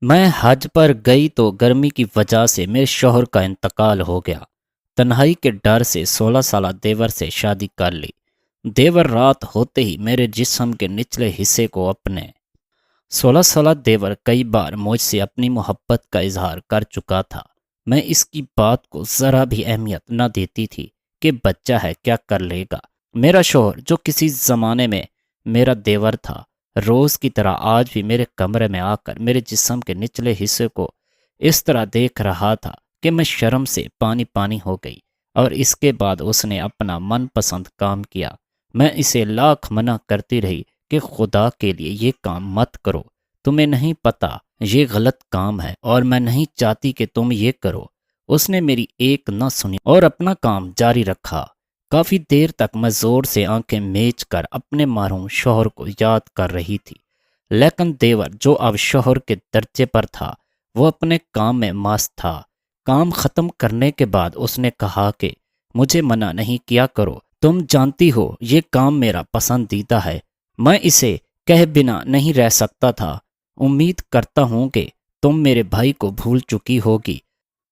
میں حج پر گئی تو گرمی کی وجہ سے میرے شوہر کا انتقال ہو گیا۔ تنہائی کے ڈر سے 16 سالہ دیور سے شادی کر لی۔ دیور رات ہوتے ہی میرے جسم کے نچلے حصے کو اپنے 16 سالہ دیور کئی بار مجھ سے اپنی محبت کا اظہار کر چکا تھا۔ میں اس کی بات کو ذرا بھی اہمیت نہ دیتی تھی کہ بچہ ہے، کیا کر لے گا۔ میرا شوہر جو کسی زمانے میں میرا دیور تھا، روز کی طرح آج بھی میرے کمرے میں آ کر میرے جسم کے نچلے حصے کو اس طرح دیکھ رہا تھا کہ میں شرم سے پانی پانی ہو گئی، اور اس کے بعد اس نے اپنا من پسند کام کیا۔ میں اسے لاکھ منع کرتی رہی کہ خدا کے لیے یہ کام مت کرو، تمہیں نہیں پتہ یہ غلط کام ہے اور میں نہیں چاہتی کہ تم یہ کرو۔ اس نے میری ایک نہ سنی اور اپنا کام جاری رکھا۔ کافی دیر تک میں زور سے آنکھیں میچ کر اپنے مرحوم شوہر کو یاد کر رہی تھی، لیکن دیور جو اب شوہر کے درجے پر تھا وہ اپنے کام میں مست تھا۔ کام ختم کرنے کے بعد اس نے کہا کہ مجھے منع نہیں کیا کرو، تم جانتی ہو یہ کام میرا پسندیدہ ہے۔ میں اسے کہہ بنا نہیں رہ سکتا تھا۔ امید کرتا ہوں کہ تم میرے بھائی کو بھول چکی ہوگی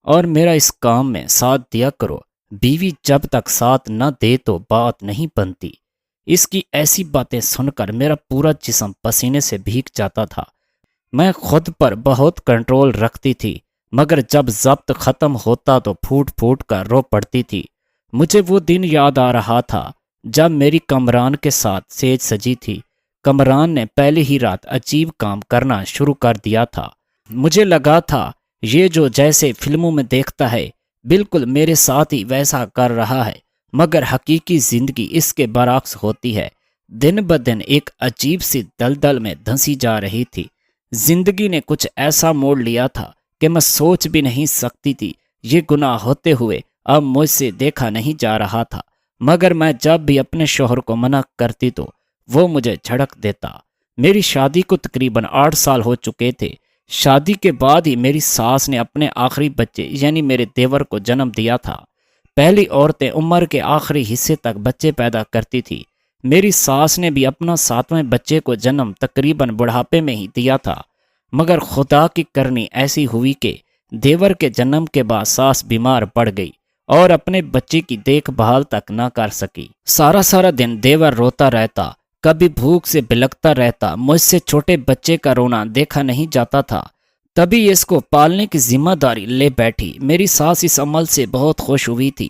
اور میرا اس کام میں ساتھ دیا کرو۔ بیوی جب تک ساتھ نہ دے تو بات نہیں بنتی۔ اس کی ایسی باتیں سن کر میرا پورا جسم پسینے سے بھیگ جاتا تھا۔ میں خود پر بہت کنٹرول رکھتی تھی، مگر جب ضبط ختم ہوتا تو پھوٹ پھوٹ کر رو پڑتی تھی۔ مجھے وہ دن یاد آ رہا تھا جب میری کمران کے ساتھ سیج سجی تھی۔ کمران نے پہلے ہی رات عجیب کام کرنا شروع کر دیا تھا۔ مجھے لگا تھا یہ جو جیسے فلموں میں دیکھتا ہے بالکل میرے ساتھ ہی ویسا کر رہا ہے، مگر حقیقی زندگی اس کے برعکس ہوتی ہے۔ دن بدن ایک عجیب سی دلدل میں دھنسی جا رہی تھی۔ زندگی نے کچھ ایسا موڑ لیا تھا کہ میں سوچ بھی نہیں سکتی تھی۔ یہ گناہ ہوتے ہوئے اب مجھ سے دیکھا نہیں جا رہا تھا، مگر میں جب بھی اپنے شوہر کو منع کرتی تو وہ مجھے جھڑک دیتا۔ میری شادی کو تقریباً 8 سال ہو چکے تھے۔ شادی کے بعد ہی میری ساس نے اپنے آخری بچے یعنی میرے دیور کو جنم دیا تھا۔ پہلی عورتیں عمر کے آخری حصے تک بچے پیدا کرتی تھی۔ میری ساس نے بھی اپنا 7ویں بچے کو جنم تقریباً بڑھاپے میں ہی دیا تھا، مگر خدا کی کرنی ایسی ہوئی کہ دیور کے جنم کے بعد ساس بیمار پڑ گئی اور اپنے بچے کی دیکھ بھال تک نہ کر سکی۔ سارا دن دیور روتا رہتا، کبھی بھوک سے بلکتا رہتا۔ مجھ سے چھوٹے بچے کا رونا دیکھا نہیں جاتا تھا، تبھی اس کو پالنے کی ذمہ داری لے بیٹھی۔ میری ساس اس عمل سے بہت خوش ہوئی تھی۔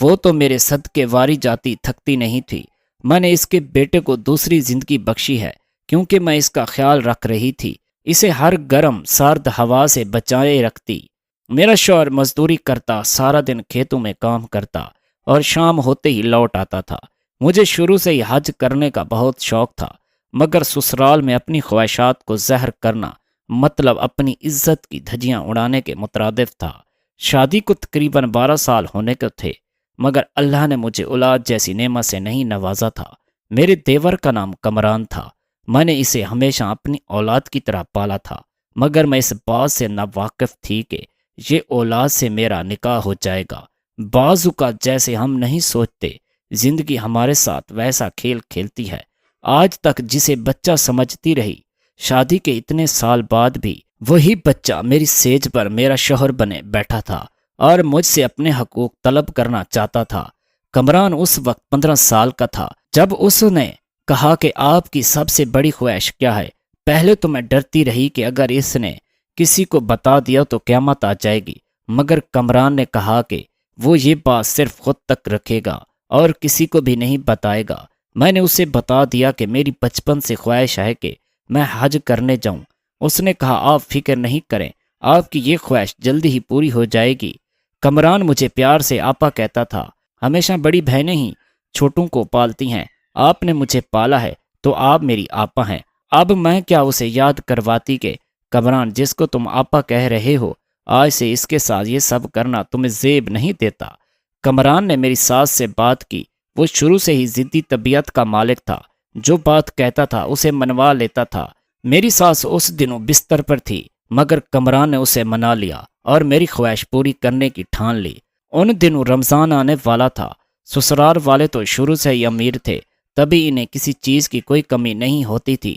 وہ تو میرے صدقے واری جاتی تھکتی نہیں تھی۔ میں نے اس کے بیٹے کو دوسری زندگی بخشی ہے کیونکہ میں اس کا خیال رکھ رہی تھی، اسے ہر گرم سرد ہوا سے بچائے رکھتی۔ میرا شوہر مزدوری کرتا، سارا دن کھیتوں میں کام کرتا اور شام ہوتے ہی لوٹ آتا تھا۔ مجھے شروع سے ہی حج کرنے کا بہت شوق تھا، مگر سسرال میں اپنی خواہشات کو زہر کرنا مطلب اپنی عزت کی دھجیاں اڑانے کے مترادف تھا۔ شادی کو تقریباً 12 سال ہونے کو تھے، مگر اللہ نے مجھے اولاد جیسی نعمت سے نہیں نوازا تھا۔ میرے دیور کا نام کمران تھا۔ میں نے اسے ہمیشہ اپنی اولاد کی طرح پالا تھا، مگر میں اس بات سے ناواقف تھی کہ یہ اولاد سے میرا نکاح ہو جائے گا۔ بعض اوقات جیسے ہم نہیں سوچتے، زندگی ہمارے ساتھ ویسا کھیل کھیلتی ہے۔ آج تک جسے بچہ سمجھتی رہی، شادی کے اتنے سال بعد بھی وہی بچہ میری سیج پر میرا شوہر بنے بیٹھا تھا اور مجھ سے اپنے حقوق طلب کرنا چاہتا تھا۔ کمران اس وقت 15 سال کا تھا جب اس نے کہا کہ آپ کی سب سے بڑی خواہش کیا ہے۔ پہلے تو میں ڈرتی رہی کہ اگر اس نے کسی کو بتا دیا تو قیامت آ جائے گی، مگر کمران نے کہا کہ وہ یہ بات صرف خود تک رکھے گا اور کسی کو بھی نہیں بتائے گا۔ میں نے اسے بتا دیا کہ میری بچپن سے خواہش ہے کہ میں حج کرنے جاؤں۔ اس نے کہا آپ فکر نہیں کریں، آپ کی یہ خواہش جلدی ہی پوری ہو جائے گی۔ کمران مجھے پیار سے آپا کہتا تھا۔ ہمیشہ بڑی بہنیں ہی چھوٹوں کو پالتی ہیں، آپ نے مجھے پالا ہے تو آپ میری آپا ہیں۔ اب میں کیا اسے یاد کرواتی کہ کمران جس کو تم آپا کہہ رہے ہو، آج سے اس کے ساتھ یہ سب کرنا تمہیں زیب نہیں دیتا۔ کمران نے میری ساس سے بات کی۔ وہ شروع سے ہی ضدی طبیعت کا مالک تھا، جو بات کہتا تھا اسے منوا لیتا تھا۔ میری ساس اس دنوں بستر پر تھی، مگر کمران نے اسے منا لیا اور میری خواہش پوری کرنے کی ٹھان لی۔ ان دنوں رمضان آنے والا تھا۔ سسرال والے تو شروع سے ہی امیر تھے، تبھی انہیں کسی چیز کی کوئی کمی نہیں ہوتی تھی۔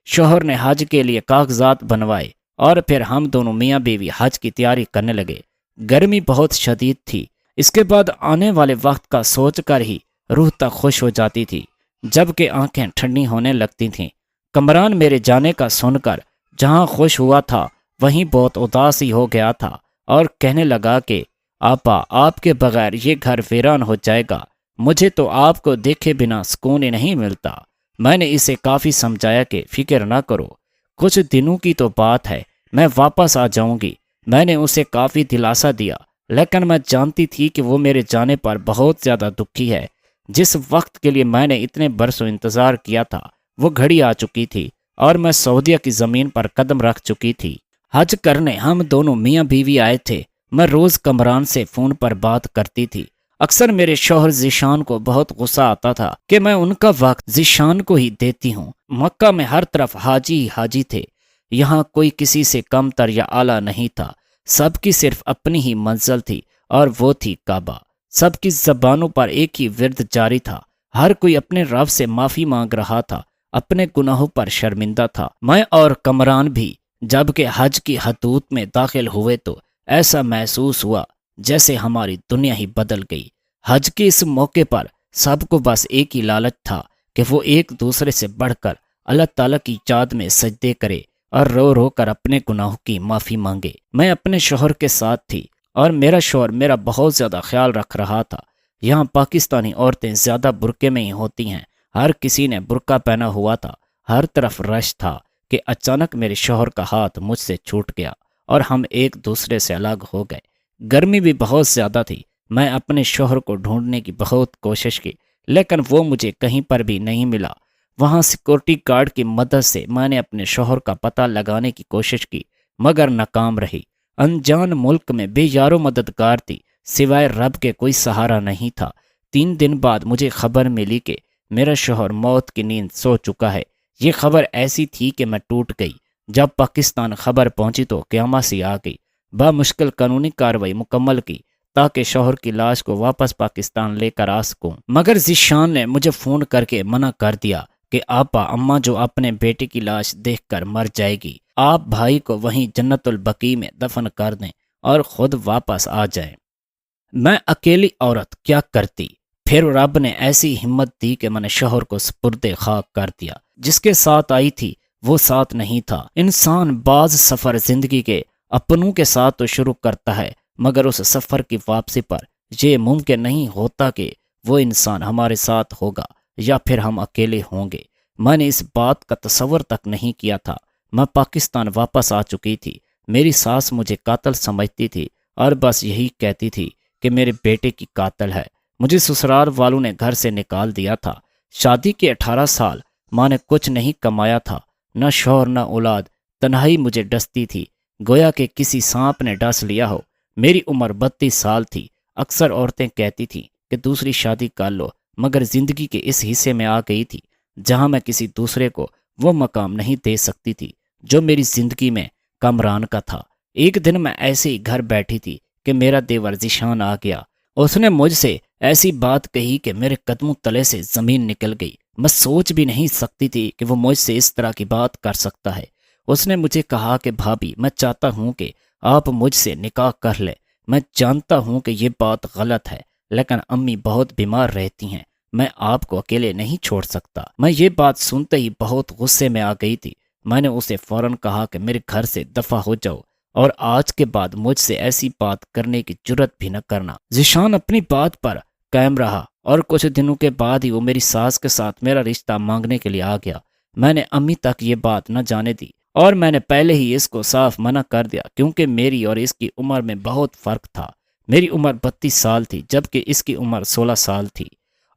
شوہر نے حج کے لیے کاغذات بنوائے اور پھر ہم دونوں میاں بیوی حج کی تیاری کرنے لگے۔ گرمی بہت شدید تھی، اس کے بعد آنے والے وقت کا سوچ کر ہی روح تک خوش ہو جاتی تھی، جب کہ آنکھیں ٹھنڈی ہونے لگتی تھیں۔ کمران میرے جانے کا سن کر جہاں خوش ہوا تھا وہیں بہت اداس ہی ہو گیا تھا اور کہنے لگا کہ آپا، آپ کے بغیر یہ گھر ویران ہو جائے گا، مجھے تو آپ کو دیکھے بنا سکون ہی نہیں ملتا۔ میں نے اسے کافی سمجھایا کہ فکر نہ کرو، کچھ دنوں کی تو بات ہے، میں واپس آ جاؤں گی۔ میں نے اسے کافی دلاسا دیا، لیکن میں جانتی تھی کہ وہ میرے جانے پر بہت زیادہ دکھی ہے۔ جس وقت کے لیے میں نے اتنے برسوں انتظار کیا تھا وہ گھڑی آ چکی تھی اور میں سعودیہ کی زمین پر قدم رکھ چکی تھی۔ حج کرنے ہم دونوں میاں بیوی آئے تھے۔ میں روز کمران سے فون پر بات کرتی تھی۔ اکثر میرے شوہر ذیشان کو بہت غصہ آتا تھا کہ میں ان کا وقت ذیشان کو ہی دیتی ہوں۔ مکہ میں ہر طرف حاجی ہی حاجی تھے، یہاں کوئی کسی سے کم تر یا اعلیٰ نہیں تھا، سب کی صرف اپنی ہی منزل تھی اور وہ تھی کعبہ۔ سب کی زبانوں پر ایک ہی ورد جاری تھا، ہر کوئی اپنے رب سے معافی مانگ رہا تھا، اپنے گناہوں پر شرمندہ تھا۔ میں اور کمران بھی جب کہ حج کی حدود میں داخل ہوئے تو ایسا محسوس ہوا جیسے ہماری دنیا ہی بدل گئی۔ حج کے اس موقع پر سب کو بس ایک ہی لالچ تھا کہ وہ ایک دوسرے سے بڑھ کر اللہ تعالیٰ کی یاد میں سجدے کرے اور رو رو کر اپنے گناہوں کی معافی مانگے۔ میں اپنے شوہر کے ساتھ تھی اور میرا شوہر میرا بہت زیادہ خیال رکھ رہا تھا۔ یہاں پاکستانی عورتیں زیادہ برقعے میں ہی ہوتی ہیں، ہر کسی نے برقع پہنا ہوا تھا، ہر طرف رش تھا کہ اچانک میرے شوہر کا ہاتھ مجھ سے چھوٹ گیا اور ہم ایک دوسرے سے الگ ہو گئے۔ گرمی بھی بہت زیادہ تھی۔ میں اپنے شوہر کو ڈھونڈنے کی بہت کوشش کی، لیکن وہ مجھے کہیں پر بھی نہیں ملا۔ وہاں سیکورٹی گارڈ کی مدد سے میں نے اپنے شوہر کا پتہ لگانے کی کوشش کی، مگر ناکام رہی۔ انجان ملک میں بے یار و مددگار تھی، سوائے رب کے کوئی سہارا نہیں تھا۔ 3 دن بعد مجھے خبر ملی کہ میرا شوہر موت کی نیند سو چکا ہے۔ یہ خبر ایسی تھی کہ میں ٹوٹ گئی۔ جب پاکستان خبر پہنچی تو قیامت سی آ گئی۔ بامشکل قانونی کارروائی مکمل کی تاکہ شوہر کی لاش کو واپس پاکستان لے کر آ سکوں، مگر ذیشان نے مجھے فون کر کے منع کر دیا کہ آپا، اماں جو اپنے بیٹے کی لاش دیکھ کر مر جائے گی، آپ بھائی کو وہیں جنت البقیع میں دفن کر دیں اور خود واپس آ جائیں۔ میں اکیلی عورت کیا کرتی؟ پھر رب نے ایسی ہمت دی کہ میں نے شوہر کو سپرد خاک کر دیا۔ جس کے ساتھ آئی تھی وہ ساتھ نہیں تھا۔ انسان بعض سفر زندگی کے اپنوں کے ساتھ تو شروع کرتا ہے، مگر اس سفر کی واپسی پر یہ ممکن نہیں ہوتا کہ وہ انسان ہمارے ساتھ ہوگا یا پھر ہم اکیلے ہوں گے۔ میں نے اس بات کا تصور تک نہیں کیا تھا۔ میں پاکستان واپس آ چکی تھی۔ میری ساس مجھے قاتل سمجھتی تھی اور بس یہی کہتی تھی کہ میرے بیٹے کی قاتل ہے۔ مجھے سسرال والوں نے گھر سے نکال دیا تھا۔ شادی کے 18 سال ماں نے کچھ نہیں کمایا تھا، نہ شوہر نہ اولاد، تنہائی مجھے ڈستی تھی، گویا کہ کسی سانپ نے ڈس لیا ہو۔ میری عمر 32 سال تھی۔ اکثر عورتیں کہتی تھیں کہ دوسری شادی کر لو، مگر زندگی کے اس حصے میں آ گئی تھی جہاں میں کسی دوسرے کو وہ مقام نہیں دے سکتی تھی جو میری زندگی میں کمران کا تھا۔ ایک دن میں ایسے ہی گھر بیٹھی تھی کہ میرا دیور ذیشان آ گیا۔ اس نے مجھ سے ایسی بات کہی کہ میرے قدموں تلے سے زمین نکل گئی۔ میں سوچ بھی نہیں سکتی تھی کہ وہ مجھ سے اس طرح کی بات کر سکتا ہے۔ اس نے مجھے کہا کہ بھابھی، میں چاہتا ہوں کہ آپ مجھ سے نکاح کر لیں۔ میں جانتا ہوں کہ یہ بات غلط ہے، لیکن امی بہت بیمار رہتی ہیں، میں آپ کو اکیلے نہیں چھوڑ سکتا۔ میں یہ بات سنتے ہی بہت غصے میں آ گئی تھی۔ میں نے اسے فوراً کہا کہ میرے گھر سے دفع ہو جاؤ اور آج کے بعد مجھ سے ایسی بات کرنے کی جرت بھی نہ کرنا۔ ذیشان اپنی بات پر قائم رہا اور کچھ دنوں کے بعد ہی وہ میری ساس کے ساتھ میرا رشتہ مانگنے کے لیے آ گیا۔ میں نے امی تک یہ بات نہ جانے دی اور میں نے پہلے ہی اس کو صاف منع کر دیا کیونکہ میری اور اس کی عمر میں بہت فرق تھا۔ میری عمر 32 سال تھی جبکہ اس کی عمر 16 سال تھی،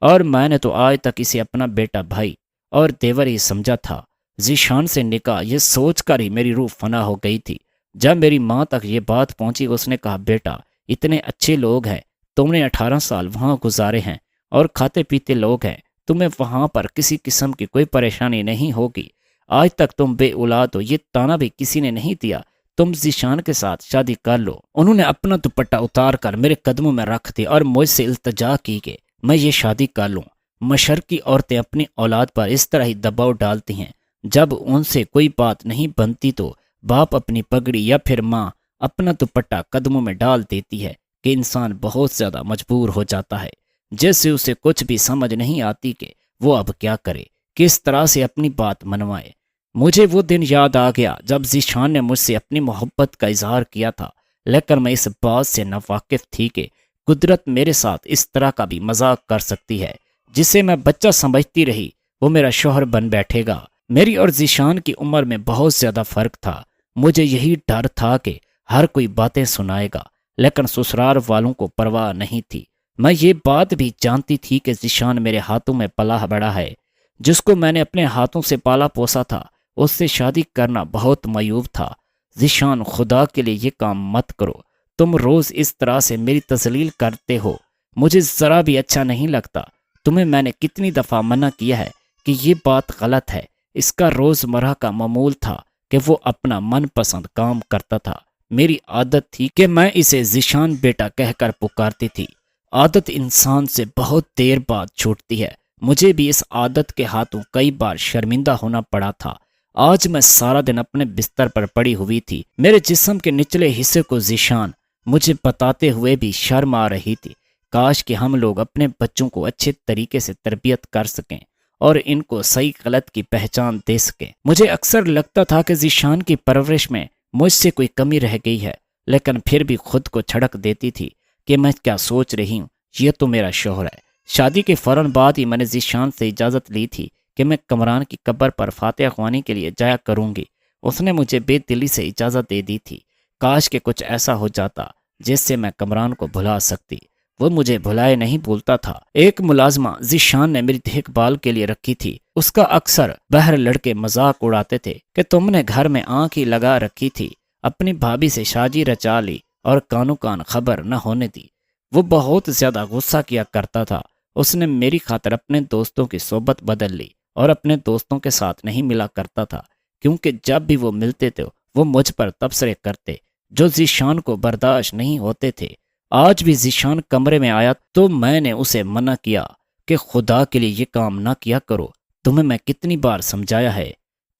اور میں نے تو آج تک اسے اپنا بیٹا بھائی اور دیور ہی سمجھا تھا۔ ذیشان سے نکاح یہ سوچ کر ہی میری روح فنا ہو گئی تھی۔ جب میری ماں تک یہ بات پہنچی اس نے کہا، بیٹا اتنے اچھے لوگ ہیں، تم نے 18 سال وہاں گزارے ہیں اور کھاتے پیتے لوگ ہیں، تمہیں وہاں پر کسی قسم کی کوئی پریشانی نہیں ہوگی۔ آج تک تم بے اولاد ہو، یہ تانا بھی کسی نے نہیں دیا، تم ذیشان کے ساتھ شادی کر لو۔ انہوں نے اپنا دوپٹہ اتار کر میرے قدموں میں رکھ دی اور مجھ سے التجا کی کہ میں یہ شادی کر لوں۔ مشرقی عورتیں اپنی اولاد پر اس طرح ہی دباؤ ڈالتی ہیں، جب ان سے کوئی بات نہیں بنتی تو باپ اپنی پگڑی یا پھر ماں اپنا دوپٹہ قدموں میں ڈال دیتی ہے کہ انسان بہت زیادہ مجبور ہو جاتا ہے، جیسے اسے کچھ بھی سمجھ نہیں آتی کہ وہ اب کیا کرے، کس طرح سے اپنی بات منوائے۔ مجھے وہ دن یاد آ گیا جب ذیشان نے مجھ سے اپنی محبت کا اظہار کیا تھا، لیکن میں اس بات سے ناواقف تھی کہ قدرت میرے ساتھ اس طرح کا بھی مذاق کر سکتی ہے۔ جسے میں بچہ سمجھتی رہی وہ میرا شوہر بن بیٹھے گا۔ میری اور ذیشان کی عمر میں بہت زیادہ فرق تھا۔ مجھے یہی ڈر تھا کہ ہر کوئی باتیں سنائے گا، لیکن سسرال والوں کو پرواہ نہیں تھی۔ میں یہ بات بھی جانتی تھی کہ ذیشان میرے ہاتھوں میں پلا بڑا ہے، جس کو میں نے اپنے ہاتھوں سے پالا پوسا تھا، اس سے شادی کرنا بہت معیوب تھا۔ ذیشان، خدا کے لیے یہ کام مت کرو، تم روز اس طرح سے میری تذلیل کرتے ہو، مجھے ذرا بھی اچھا نہیں لگتا۔ تمہیں میں نے کتنی دفعہ منع کیا ہے کہ یہ بات غلط ہے۔ اس کا روزمرہ کا معمول تھا کہ وہ اپنا من پسند کام کرتا تھا۔ میری عادت تھی کہ میں اسے ذیشان بیٹا کہہ کر پکارتی تھی۔ عادت انسان سے بہت دیر بعد چھوٹتی ہے۔ مجھے بھی اس عادت کے ہاتھوں کئی بار شرمندہ ہونا پڑا تھا۔ آج میں سارا دن اپنے بستر پر پڑی ہوئی تھی۔ میرے جسم کے نچلے حصے کو ذیشان مجھے بتاتے ہوئے بھی شرم آ رہی تھی۔ کاش کہ ہم لوگ اپنے بچوں کو اچھے طریقے سے تربیت کر سکیں اور ان کو صحیح غلط کی پہچان دے سکیں۔ مجھے اکثر لگتا تھا کہ ذیشان کی پرورش میں مجھ سے کوئی کمی رہ گئی ہے، لیکن پھر بھی خود کو جھڑک دیتی تھی کہ میں کیا سوچ رہی ہوں، یہ تو میرا شوہر ہے۔ شادی کے فوراً بعد ہی میں نے ذیشان سے اجازت لی تھی کہ میں کمران کی قبر پر فاتحہ خوانی کے لیے جایا کروں گی۔ اس نے مجھے بے دلی سے اجازت دے دی تھی۔ کاش کہ کچھ ایسا ہو جاتا جس سے میں کمران کو بھلا سکتی۔ وہ مجھے بھلائے نہیں بولتا تھا۔ ایک ملازمہ ذیشان نے میری دیکھ بھال کے لیے رکھی تھی۔ اس کا اکثر بہر لڑکے مذاق اڑاتے تھے کہ تم نے گھر میں آنکھ ہی لگا رکھی تھی، اپنی بھابھی سے شادی رچا لی اور کانوں کان خبر نہ ہونے دی۔ وہ بہت زیادہ غصہ کیا کرتا تھا۔ اس نے میری خاطر اپنے دوستوں کی صحبت بدل لی اور اپنے دوستوں کے ساتھ نہیں ملا کرتا تھا، کیونکہ جب بھی وہ ملتے تھے وہ مجھ پر تبصرے کرتے جو ذیشان کو برداشت نہیں ہوتے تھے۔ آج بھی ذیشان کمرے میں آیا تو میں نے اسے منع کیا کہ خدا کے لیے یہ کام نہ کیا کرو، تمہیں میں کتنی بار سمجھایا ہے،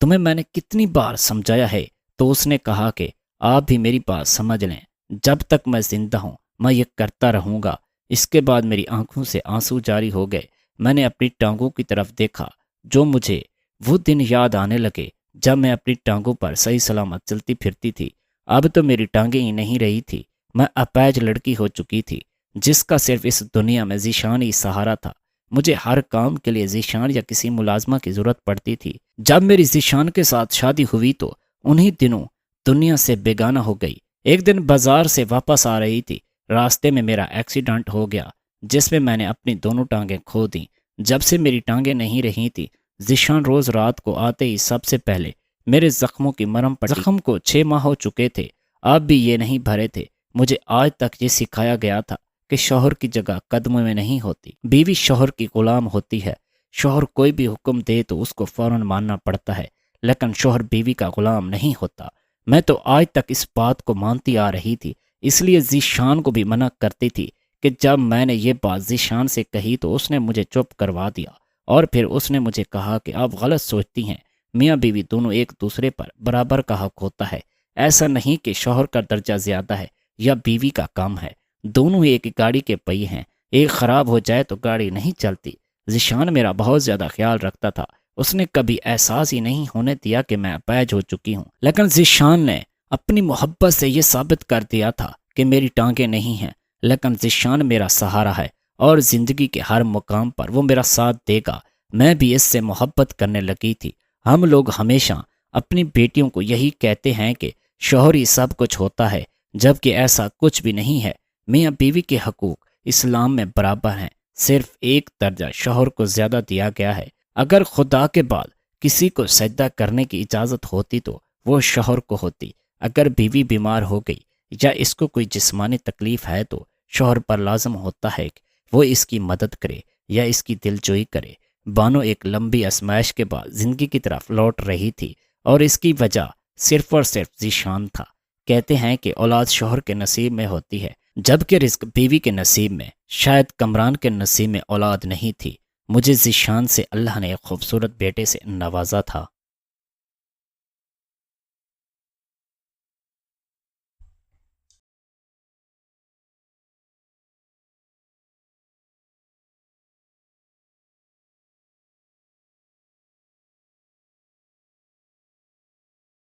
تمہیں میں نے کتنی بار سمجھایا ہے۔ تو اس نے کہا کہ آپ بھی میری بات سمجھ لیں، جب تک میں زندہ ہوں میں یہ کرتا رہوں گا۔ اس کے بعد میری آنکھوں سے آنسو جاری ہو گئے۔ میں نے اپنی ٹانگوں کی طرف دیکھا، جو مجھے وہ دن یاد آنے لگے جب میں اپنی ٹانگوں پر صحیح سلامت چلتی پھرتی تھی۔ اب تو میری ٹانگیں ہی نہیں رہی تھی، میں اپیج لڑکی ہو چکی تھی جس کا صرف اس دنیا میں ذیشان ہی سہارا تھا۔ مجھے ہر کام کے لیے ذیشان یا کسی ملازمہ کی ضرورت پڑتی تھی۔ جب میری ذیشان کے ساتھ شادی ہوئی تو انہی دنوں دنیا سے بیگانہ ہو گئی۔ ایک دن بازار سے واپس آ رہی تھی، راستے میں میرا ایکسیڈنٹ ہو گیا جس میں نے اپنی دونوں ٹانگیں کھو دیں۔ جب سے میری ٹانگیں نہیں رہی تھی، ذیشان روز رات کو آتے ہی سب سے پہلے میرے زخموں کی مرہم پر زخم کو 6 ماہ ہو چکے تھے، اب بھی یہ نہیں بھرے تھے۔ مجھے آج تک یہ سکھایا گیا تھا کہ شوہر کی جگہ قدموں میں نہیں ہوتی، بیوی شوہر کی غلام ہوتی ہے۔ شوہر کوئی بھی حکم دے تو اس کو فوراً ماننا پڑتا ہے، لیکن شوہر بیوی کا غلام نہیں ہوتا۔ میں تو آج تک اس بات کو مانتی آ رہی تھی، اس لیے ذیشان کو بھی منع کرتی تھی کہ جب میں نے یہ بات ذیشان سے کہی تو اس نے مجھے چپ کروا دیا، اور پھر اس نے مجھے کہا کہ آپ غلط سوچتی ہیں، میاں بیوی دونوں ایک دوسرے پر برابر کا حق ہوتا ہے۔ ایسا نہیں کہ شوہر کا درجہ زیادہ ہے یا بیوی کا کم ہے، دونوں ایک گاڑی کے پہیے ہیں، ایک خراب ہو جائے تو گاڑی نہیں چلتی۔ ذیشان میرا بہت زیادہ خیال رکھتا تھا، اس نے کبھی احساس ہی نہیں ہونے دیا کہ میں اپیج ہو چکی ہوں، لیکن ذیشان نے اپنی محبت سے یہ ثابت کر دیا تھا کہ میری ٹانگیں نہیں ہیں، لیکن ذیشان میرا سہارا ہے اور زندگی کے ہر مقام پر وہ میرا ساتھ دے گا۔ میں بھی اس سے محبت کرنے لگی تھی۔ ہم لوگ ہمیشہ اپنی بیٹیوں کو یہی کہتے ہیں کہ شوہر ہی سب کچھ ہوتا ہے، جبکہ ایسا کچھ بھی نہیں ہے۔ میاں بیوی کے حقوق اسلام میں برابر ہیں، صرف ایک درجہ شوہر کو زیادہ دیا گیا ہے۔ اگر خدا کے بعد کسی کو سجدہ کرنے کی اجازت ہوتی تو وہ شوہر کو ہوتی۔ اگر بیوی بیمار ہو گئی یا اس کو کوئی جسمانی تکلیف ہے تو شوہر پر لازم ہوتا ہے کہ وہ اس کی مدد کرے یا اس کی دلجوئی کرے۔ بانو ایک لمبی ازمائش کے بعد زندگی کی طرف لوٹ رہی تھی، اور اس کی وجہ صرف اور صرف ذیشان تھا۔ کہتے ہیں کہ اولاد شوہر کے نصیب میں ہوتی ہے، جبکہ رزق بیوی کے نصیب میں۔ شاید کمران کے نصیب میں اولاد نہیں تھی، مجھے ذیشان سے اللہ نے ایک خوبصورت بیٹے سے نوازا تھا۔